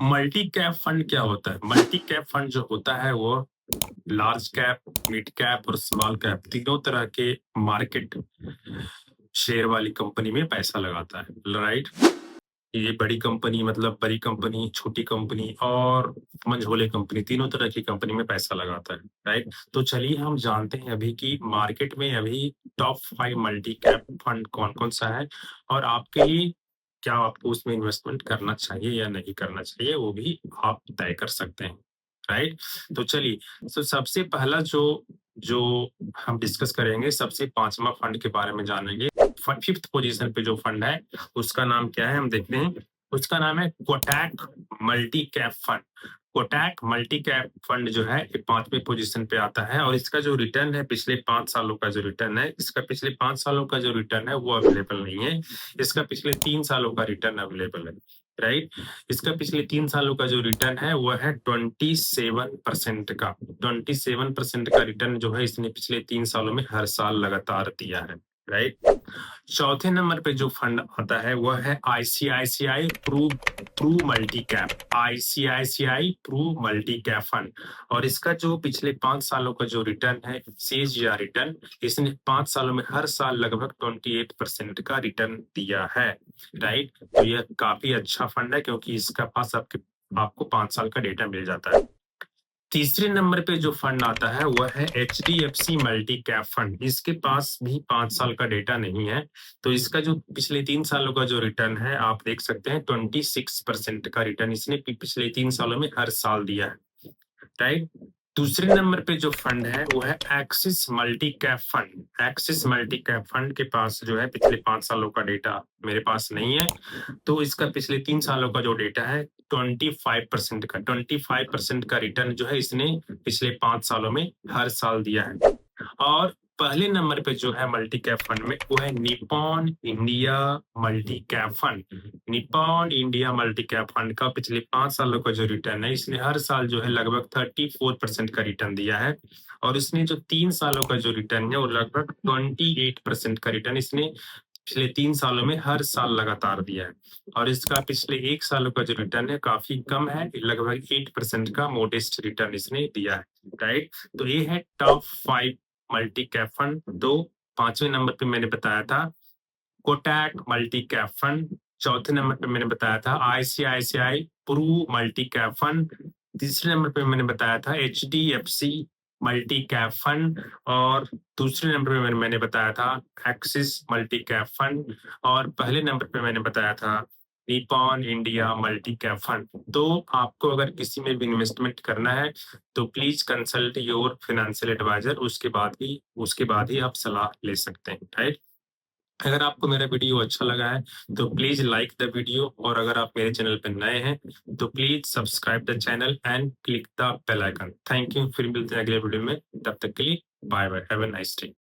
Multi cap fund क्या होता है? मल्टी कैप फंड जो होता है वो लार्ज कैप, मिड कैप और स्मॉल कैप तीनों तरह के मार्केट शेयर वाली कंपनी में पैसा लगाता है, राइट? ये बड़ी कंपनी मतलब बड़ी कंपनी, छोटी कंपनी और मंझोले कंपनी तीनों तरह की कंपनी में पैसा लगाता है, राइट? तो चलिए हम जानते हैं अभी कि मार्केट में अभी टॉप 5 मल्टी कैप फंड कौन-कौन सा है और आपके लिए क्या आपको उसमें इन्वेस्टमेंट करना चाहिए या नहीं करना चाहिए, वो भी आप तय कर सकते हैं, राइट? तो चलिए, तो सबसे पहला जो जो हम डिस्कस करेंगे, सबसे 5वां फंड के बारे में जानेंगे। 5th पोजीशन पे जो फंड है, उसका नाम क्या है हम देखते हैं। उसका नाम है Kotak multi cap fund. Kotak multi cap fund जो है ये 5वें पोजीशन पे आता है और इसका जो रिटर्न है पिछले 5 सालों का जो रिटर्न है, इसका पिछले 5 सालों का जो रिटर्न है वो अवेलेबल नहीं है। इसका पिछले 3 सालों का रिटर्न अवेलेबल है, राइट? इसका पिछले 3 सालों का जो रिटर्न है वो है 27% का। 27% का रिटर्न जो है इसने पिछले 3 सालों में हर साल लगातार दिया है, राइट? चौथे नंबर पे जो फंड आता है वह है ICICI Pru multi cap. ICICI Pru multi cap fund और इसका जो पिछले 5 सालों का जो रिटर्न है, सेज या रिटर्न, इसने 5 सालों में हर साल लगभग 28% का रिटर्न दिया है, राइट? तो यह काफी अच्छा फंड है क्योंकि इसका पास आपको 5 साल का डेटा मिल जाता है। तीसरे नंबर पे जो फंड आता है वह है एचडीएफसी मल्टी कैप फंड। इसके पास भी 5 साल का डेटा नहीं है, तो इसका जो पिछले 3 सालों का जो रिटर्न है आप देख सकते हैं 26% का रिटर्न इसने पिछले 3 सालों में हर साल दिया है, राइट? दूसरे नंबर पे जो फंड है वो है axis multi cap fund. Axis multi cap fund के पास जो है पिछले 5 सालों का डेटा मेरे पास नहीं है, तो इसका पिछले 3 सालों का जो डेटा है 25% का रिटर्न जो है इसने पिछले 5 सालों में हर साल दिया है। और पहले नंबर पे जो है मल्टी कैप फंड में वो है Nippon India multi cap fund. Nippon India multi cap fund का पिछले 5 सालों का जो रिटर्न है इसने हर साल जो है लगभग 34% का रिटर्न दिया है और इसने जो 3 सालों का जो रिटर्न है वो लगभग 28% का रिटर्न इसने पिछले 3 सालों में हर साल लगातार दिया है और इसका पिछले 1 सालों का जो रिटर्न है काफी कम है, लगभग 8% का मोडेस्ट रिटर्न इसने दिया है, राइट? तो ये है टॉप 5 मल्टी कैप फंड। तो 5वें नंबर पे मैंने बताया था कोटक मल्टी कैप फंड, चौथे नंबर पे मैंने बताया था ICICI Pru multi cap fund, तीसरे नंबर पे मैंने बताया था एचडीएफसी मल्टी कैप फंड और दूसरे नंबर पे मैंने बताया था एक्सिस मल्टी कैप फंड और पहले नंबर पे मैंने बताया था Nippon India multi cap fund. तो आपको अगर किसी में भी इन्वेस्टमेंट करना है तो please consult your financial adviser, उसके बाद ही आप सलाह ले सकते हैं, राइट? अगर आपको मेरा वीडियो अच्छा लगा है तो प्लीज लाइक द वीडियो और अगर आप मेरे चैनल पर नए हैं तो please subscribe the channel and click the bell icon. Thank you, फिर मिलते हैं अगले वीडियो में, तब तक के लिए bye bye, have a nice day.